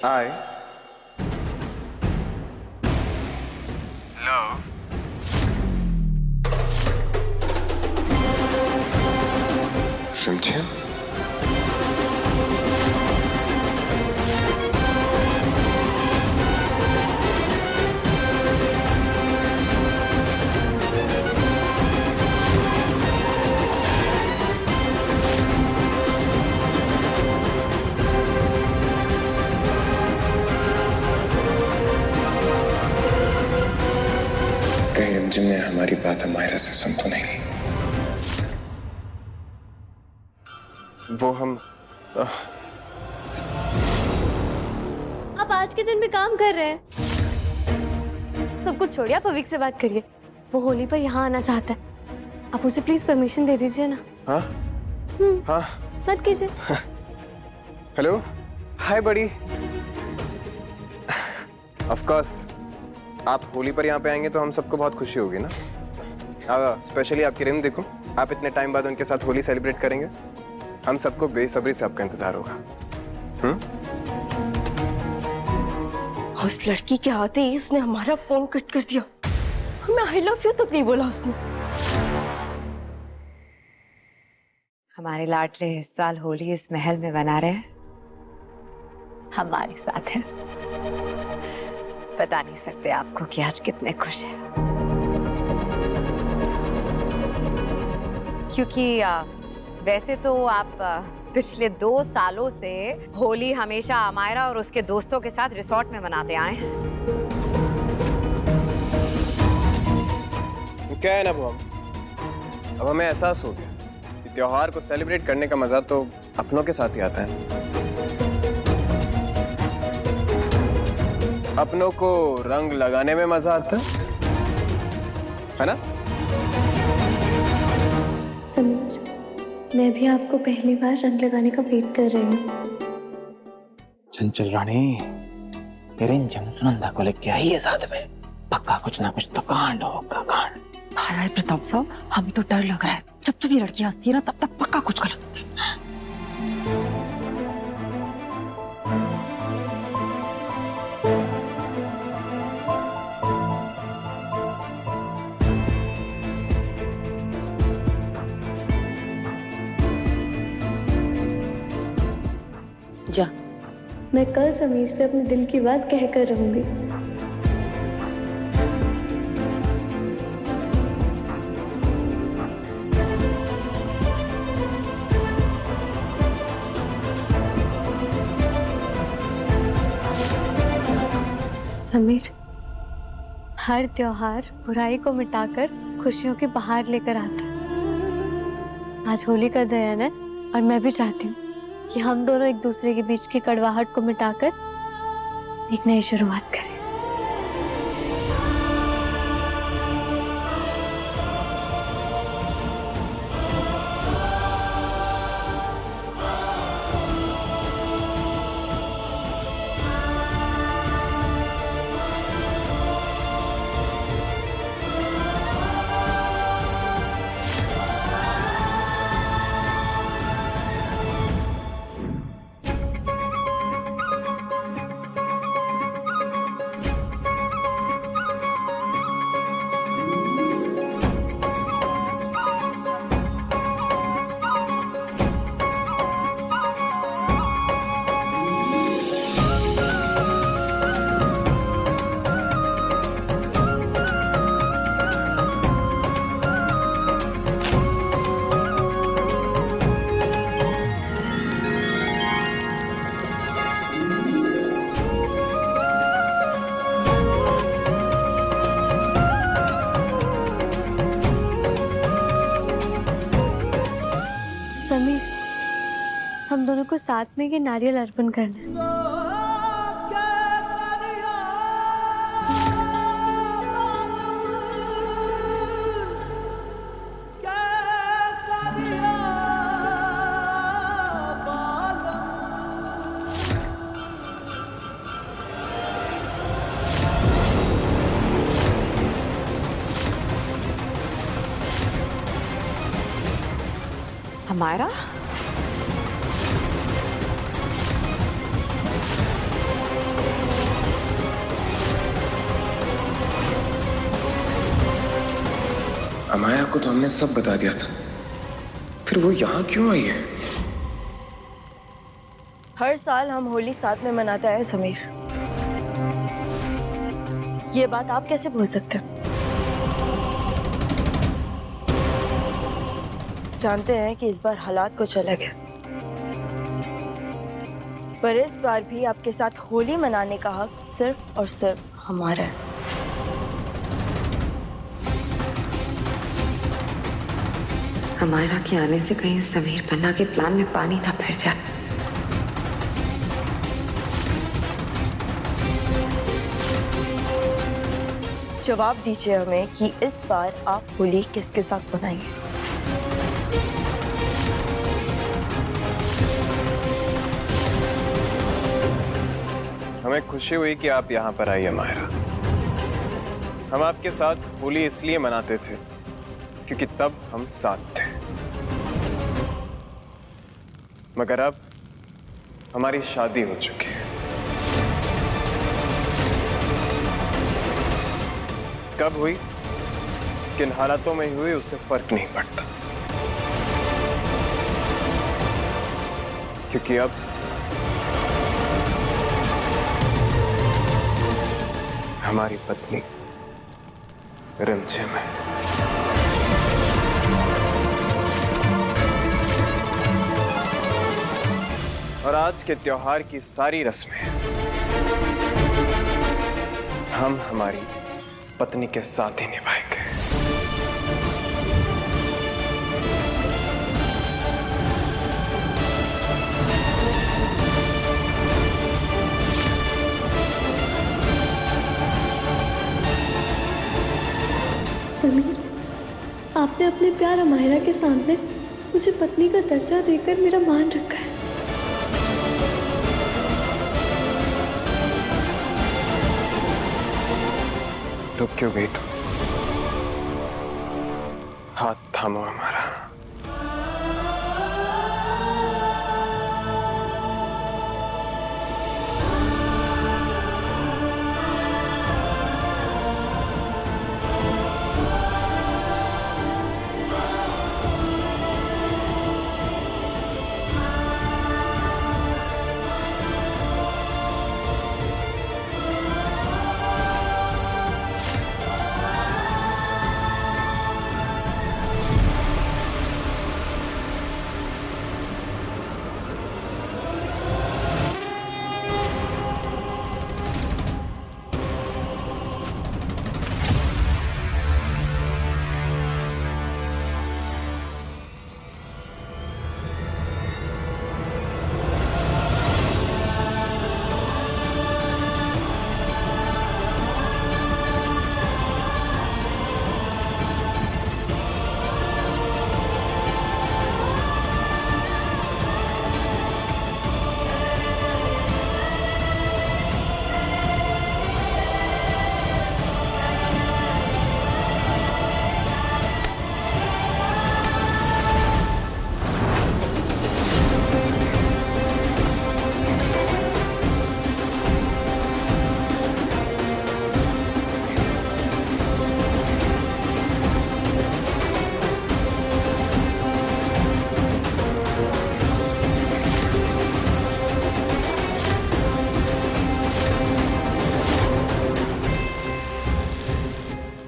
I love Shimchen. कहीं अंजुम ने हमारी बात हमारे से सुन तो नहीं? वो हम आप आज के दिन भी काम कर रहे हैं। सब कुछ छोड़िए, आप अविक से बात करिए। वो होली पर यहाँ आना चाहता है। आप उसे प्लीज परमिशन दे दीजिए ना। हाँ हाँ मत कीजिए। हेलो हाय बड़ी। ऑफ कोर्स आप होली पर यहाँ पे आएंगे तो हम सबको बहुत खुशी होगी ना। स्पेशली आपकी रिम देखो, आप इतने टाइम बाद उनके साथ होली सेलिब्रेट करेंगे। हम सबको बेसब्री से आपका इंतजार होगा। उस लड़की के आते ही उसने हमारा फोन कट कर दिया। हमें आई लव यू तक नहीं बोला उसने। हमारे लाडले इस साल होली इस महल में मना रहे हैं, हमारे साथ है। बता नहीं सकते आपको कि आज कितने खुश हैं, क्योंकि वैसे तो आप पिछले 2 सालों से होली हमेशा अमायरा और उसके दोस्तों के साथ रिसोर्ट में मनाते आए हैं। क्या है ना वो, अब हमें एहसास हो गया कि त्योहार को सेलिब्रेट करने का मजा तो अपनों के साथ ही आता है। अपनों को रंग लगाने में मजा आता है ना? समीर, मैं भी आपको पहली बार रंग लगाने का वेट कर रही हूँ। चंचल रानी, तेरे इन सुनंदा को लेके आई है साथ में, पक्का कुछ ना कुछ तो कांड होगा, कांड। हाय प्रताप साहब, हमें तो डर लग रहा है। जब जब ये लड़की हंसती है ना, तब तक पक्का कुछ गलत होती है। जा, मैं कल समीर से अपने दिल की बात कह कर रहूंगी। समीर, हर त्योहार बुराई को मिटाकर खुशियों की बहार लेकर आता है। आज होली का दिन है और मैं भी चाहती हूँ कि हम दोनों एक दूसरे के बीच की कड़वाहट को मिटाकर एक नई शुरुआत करें। समीर, हम दोनों को साथ में ये नारियल अर्पण करना है। हमारा अमायरा को तो हमने सब बता दिया था, फिर वो यहाँ क्यों आई है? हर साल हम होली साथ में मनाते हैं समीर। ये बात आप कैसे भूल सकते हैं? जानते हैं कि इस बार हालात कुछ अलग है, पर इस बार भी आपके साथ होली मनाने का हक सिर्फ और सिर्फ हमारा है। अमायरा के आने से कहीं समीर पन्ना के प्लान में पानी ना फिर जाए। जवाब दीजिए हमें कि इस बार आप होली किसके साथ मनाएंगे? हमें खुशी हुई कि आप यहाँ पर आई अमायरा। हम आपके साथ होली इसलिए मनाते थे क्योंकि तब हम साथ थे, मगर अब हमारी शादी हो चुकी है। कब हुई, किन हालातों में हुई, उससे फर्क नहीं पड़ता, क्योंकि अब हमारी पत्नी रिमझिम है। और आज के त्योहार की सारी रस्में हम हमारी पत्नी के साथ ही निभाएंगे। समीर, आपने अपने प्यार अमायरा के सामने मुझे पत्नी का दर्जा देकर मेरा मान रखा है। रुक क्यों गई तुम? हाथ थामो हमारा।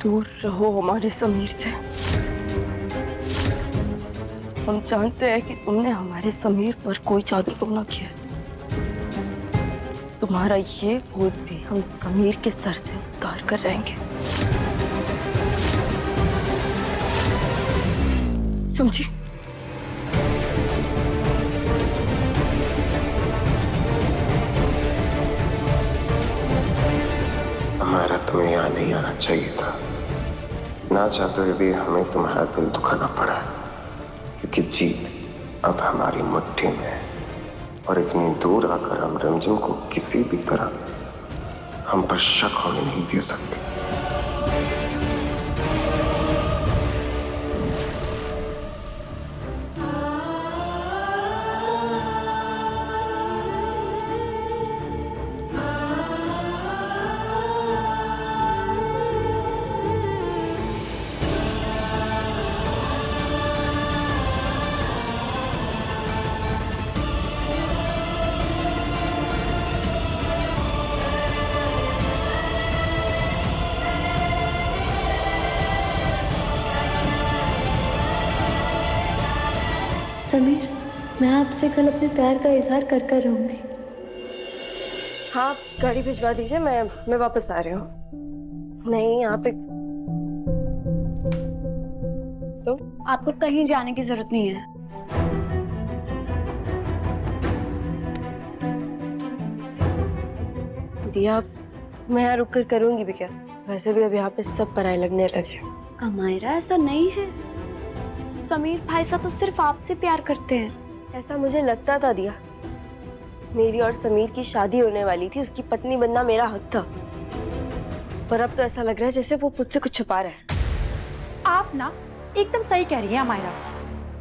दूर रहो हमारे समीर से। हम जानते हैं कि तुमने हमारे समीर पर कोई जादू तो ना किया। तुम्हारा ये भूत भी हम समीर के सर से उतार कर रहेंगे, समझी? हमारा तुम्हें यहाँ नहीं आना चाहिए था। ना चाहते हुए भी हमें तुम्हारा दिल दुखाना पड़ा, क्योंकि जीत अब हमारी मुट्ठी में है। और इतनी दूर आकर हम रिमझिम को किसी भी तरह हम पर शक होने नहीं दे सकते। समीर, मैं आपसे कल अपने प्यार का इजहार कर कर रहूंगी। हाँ, आप गाड़ी भिजवा दीजिए, मैं वापस आ रही हूँ। नहीं, यहाँ पे तो आपको कहीं जाने की जरूरत नहीं है। दिया, मैं यहाँ रुक कर करूँगी भी क्या? वैसे भी अब यहाँ पे सब पराये लगने लगे। अमायरा, ऐसा नहीं है। समीर भाई साहब तो सिर्फ आपसे प्यार करते हैं। ऐसा मुझे लगता था दिया। मेरी और समीर की शादी होने वाली थी, उसकी पत्नी बनना मेरा हक था। पर अब तो ऐसा लग रहा है जैसे वो मुझसे कुछ छुपा रहा है। आप ना एकदम सही कह रही है अमायरा।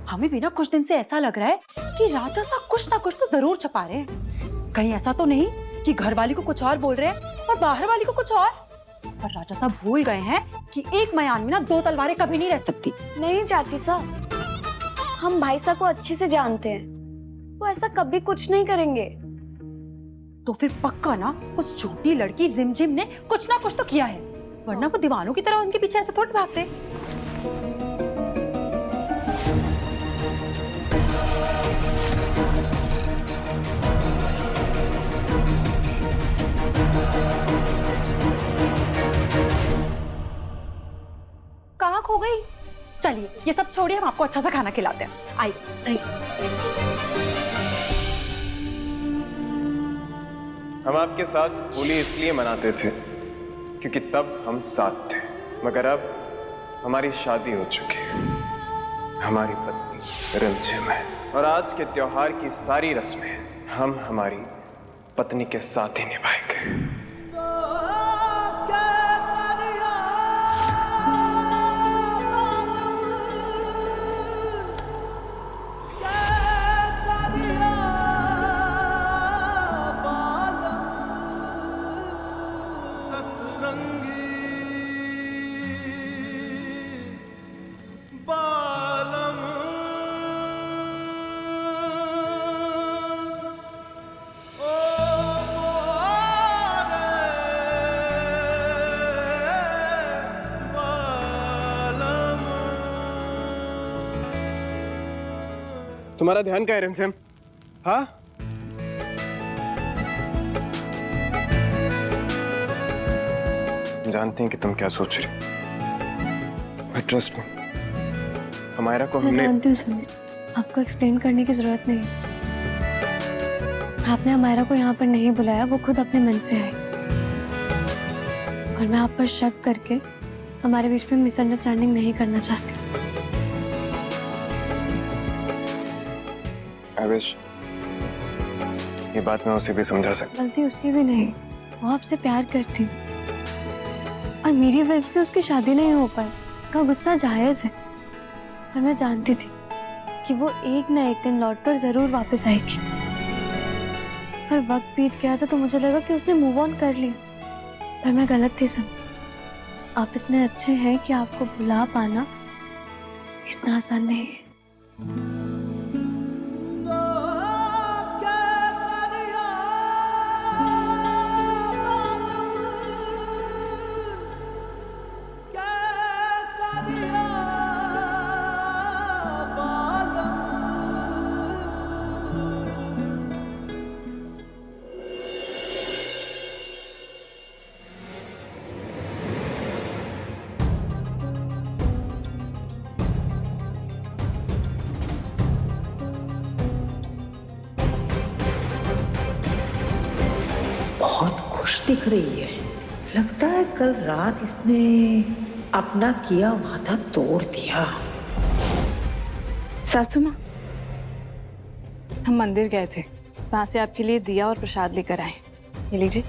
हमें भी ना कुछ दिन से ऐसा लग रहा है कि राजा साहब कुछ ना कुछ तो जरूर छुपा रहे हैं। कहीं ऐसा तो नहीं कि घर वाली को कुछ और बोल रहे हैं और बाहर वाली को कुछ और। पर राजा साहब भूल गए हैं कि एक मयान में ना दो तलवारें कभी नहीं रह सकती। नहीं चाची साहब, हम भाई साहब को अच्छे से जानते हैं, वो ऐसा कभी कुछ नहीं करेंगे। तो फिर पक्का ना उस झूठी लड़की रिमझिम ने कुछ ना कुछ तो किया है, वरना वो दीवानों की तरह उनके पीछे ऐसे थोड़ी भागते। कहाँ खो गई? चलिए ये सब छोड़िए, हम आपको अच्छा सा खाना खिलाते हैं। आइए। हम आपके साथ होली इसलिए मनाते थे क्योंकि तब हम साथ थे, मगर अब हमारी शादी हो चुकी है, हमारी पत्नी रिमझिम है, और आज के त्योहार की सारी रस्में हम हमारी पत्नी के साथ ही निभाएंगे। तुम्हारा ध्यान कहाँ है रिमझिम? हाँ, जानते हैं कि तुम क्या सोच रही हो। ट्रस्ट में अमायरा को मैं हमने जानती हूँ समीर, आपको एक्सप्लेन करने की जरूरत नहीं। आपने अमायरा को यहाँ पर नहीं बुलाया, वो खुद अपने मन से आई। और मैं आप पर शक करके हमारे बीच में मिसअंडरस्टैंडिंग नहीं करना चाहती हूँ। आवेश, ये बात मैं उसे भी समझा सकता। गलती उसकी भी नहीं, वो आपसे प्यार करती और मेरी वजह से उसकी शादी नहीं हो पाई। उसका गुस्सा जायज है, पर मैं जानती थी कि वो एक ना एक दिन लौटकर जरूर वापस आएगी। पर वक्त बीत गया था तो मुझे लगा कि उसने मूव ऑन कर लिया, पर मैं गलत थी। सब आप इतने अच्छे हैं कि आपको बुला पाना इतना आसान नहीं है। बहुत खुश दिख रही है। लगता है कल रात इसने अपना किया वादा तोड़ दिया। सासू माँ, हम मंदिर गए थे, वहां से आपके लिए दिया और प्रसाद लेकर आए। ये लीजिए।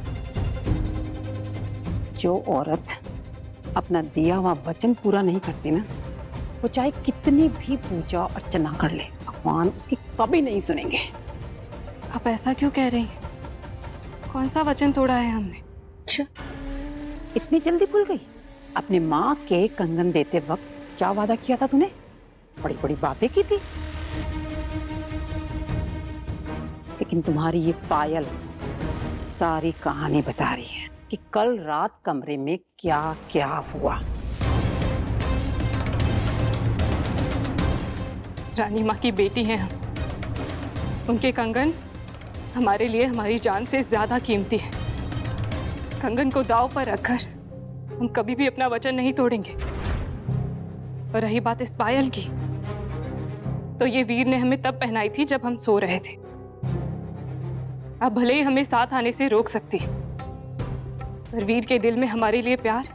जो औरत अपना दिया हुआ वचन पूरा नहीं करती ना, वो चाहे कितनी भी पूजा अर्चना कर ले, भगवान उसकी कभी नहीं सुनेंगे। आप ऐसा क्यों कह रही हैं? कौन सा वचन तोड़ा है हमने? अच्छा, इतनी जल्दी भूल गई? अपने माँ के कंगन देते वक्त क्या वादा किया था तूने? बड़ी बड़ी बातें की थी, लेकिन तुम्हारी ये पायल सारी कहानी बता रही है कि कल रात कमरे में क्या क्या हुआ। रानी माँ की बेटी हैं हम। उनके कंगन हमारे लिए हमारी जान से ज्यादा कीमती है। कंगन को दांव पर रखकर हम कभी भी अपना वचन नहीं तोड़ेंगे। और रही बात इस पायल की, तो ये वीर ने हमें तब पहनाई थी जब हम सो रहे थे। अब भले ही हमें साथ आने से रोक सकती है, पर वीर के दिल में हमारे लिए प्यार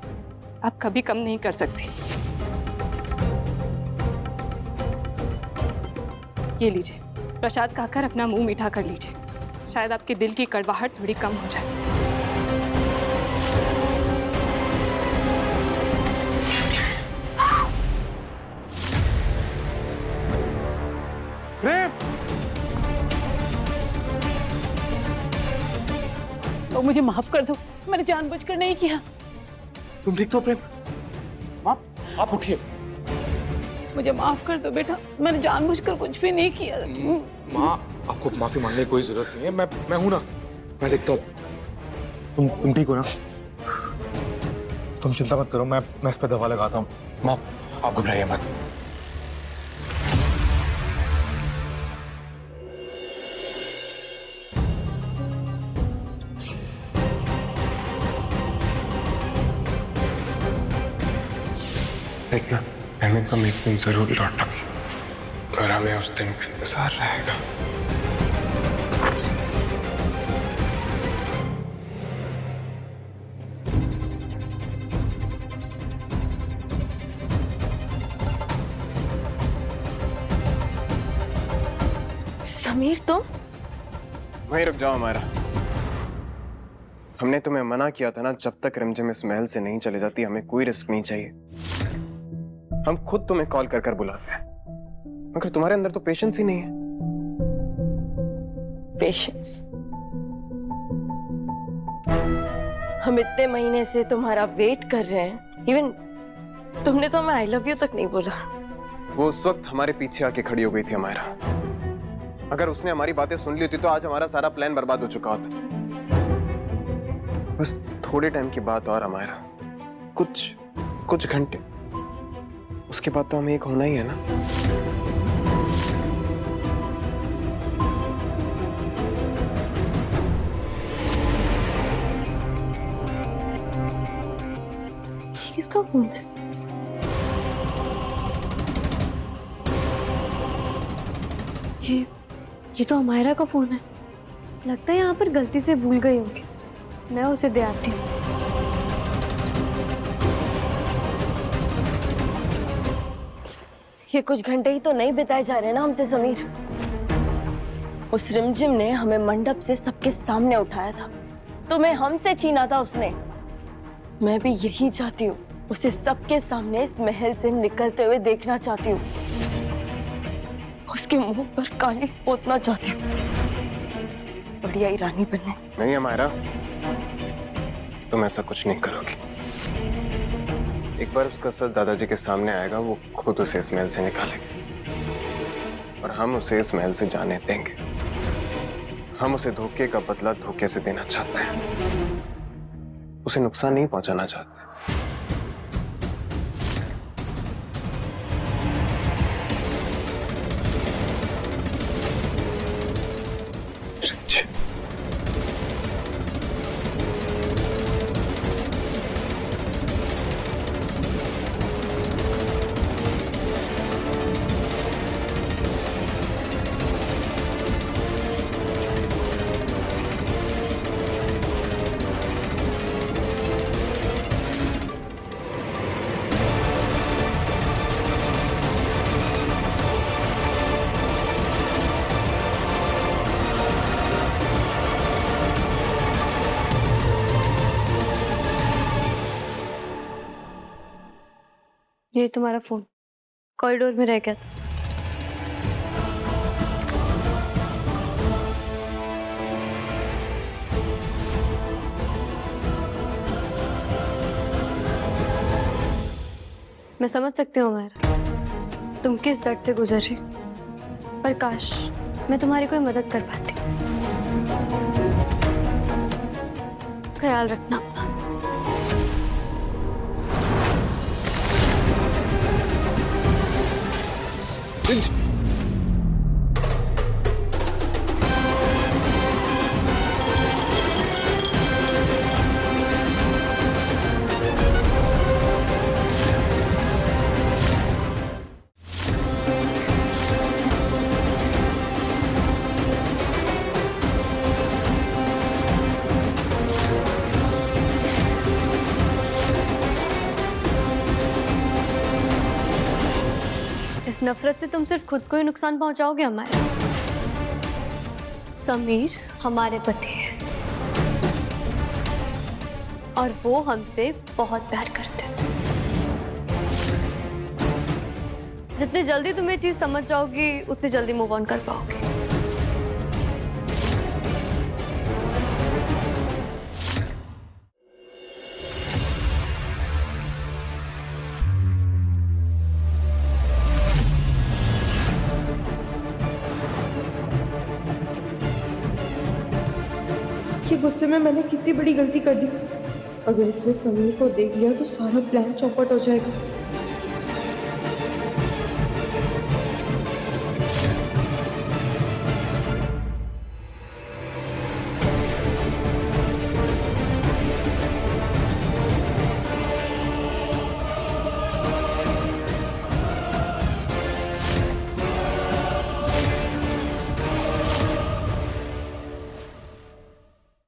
आप कभी कम नहीं कर सकती। ये लीजिए, प्रसाद खाकर अपना मुंह मीठा कर लीजिए, शायद आपके दिल की कड़वाहट थोड़ी कम हो जाए। तो मुझे माफ कर दो, मैंने जानबूझकर नहीं किया। तुम ठीक तो प्रेम? माँ, आप उठिए। मुझे माफ कर दो बेटा, मैंने जानबूझकर कुछ भी नहीं किया। माँ, आपको माफी मांगने की कोई जरूरत नहीं है। मैं हूं ना, मैं देखता हूँ। तुम ठीक हो ना? तुम चिंता मत करो, मैं इस पे दवा लगाता हूँ। माँ, आप घबराइए मत। देखना, मैंने तुम एक दिन जरूर लौटा और हमें उस दिन का इंतजार रहेगा। समीर तुम? वहीं रुक जाओ हमारा। हमने तुम्हें मना किया था ना, जब तक रिमझिम इस महल से नहीं चले जाती हमें कोई रिस्क नहीं चाहिए। हम खुद तुम्हें कॉल कर कर बुलाते हैं, मगर तुम्हारे अंदर तो पेशेंस ही नहीं है। पेशेंस? हम इतने महीने से तुम्हारा वेट कर रहे हैं, इवन तुमने तो हमें आई लव यू तक नहीं बोला। वो उस वक्त हमारे पीछे आके खड़ी हो गई थी हमारा। अगर उसने हमारी बातें सुन ली होती तो आज हमारा सारा प्लान बर्बाद हो चुका होता। बस थोड़े टाइम की बात और हमारा, कुछ घंटे, उसके बाद तो हमें एक होना ही है ना। ये किसका फोन है? ये तो अमायरा का फोन है। लगता है यहाँ पर गलती से भूल गई होगी। मैं उसे दे आती हूँ। ये कुछ घंटे ही तो नहीं बिताए जा रहे ना हमसे समीर। उस रिमझिम ने हमें मंडप से सबके सामने उठाया था, तुम्हें हमसे छीना था उसने। मैं भी यही चाहती हूँ, उसे सबके सामने इस महल से निकलते हुए देखना चाहती हूँ, उसके मुंह पर काली पोतना चाहती हूँ, बढ़िया ही रानी बनने। नहीं हमारा, तुम ऐसा कुछ नहीं करोगी। एक बार उसका सच दादाजी के सामने आएगा, वो खुद उसे इस महल से निकालेंगे और हम उसे इस महल से जाने देंगे। हम उसे धोखे का बदला धोखे से देना चाहते हैं, उसे नुकसान नहीं पहुंचाना चाहते। ये तुम्हारा फोन कॉरिडोर में रह गया था। मैं समझ सकती हूँ अमायरा, तुम किस दर्द से गुजर रही, पर काश मैं तुम्हारी कोई मदद कर पाती। ख्याल रखना अपना। इस नफरत से तुम सिर्फ खुद को ही नुकसान पहुंचाओगे हमारे। समीर हमारे पति है और वो हमसे बहुत प्यार करते हैं। जितनी जल्दी तुम ये चीज समझ जाओगी उतनी जल्दी मूव ऑन कर पाओगी। कि गुस्से में मैंने कितनी बड़ी गलती कर दी। अगर इसने समीर को देख लिया तो सारा प्लान चौपट हो जाएगा।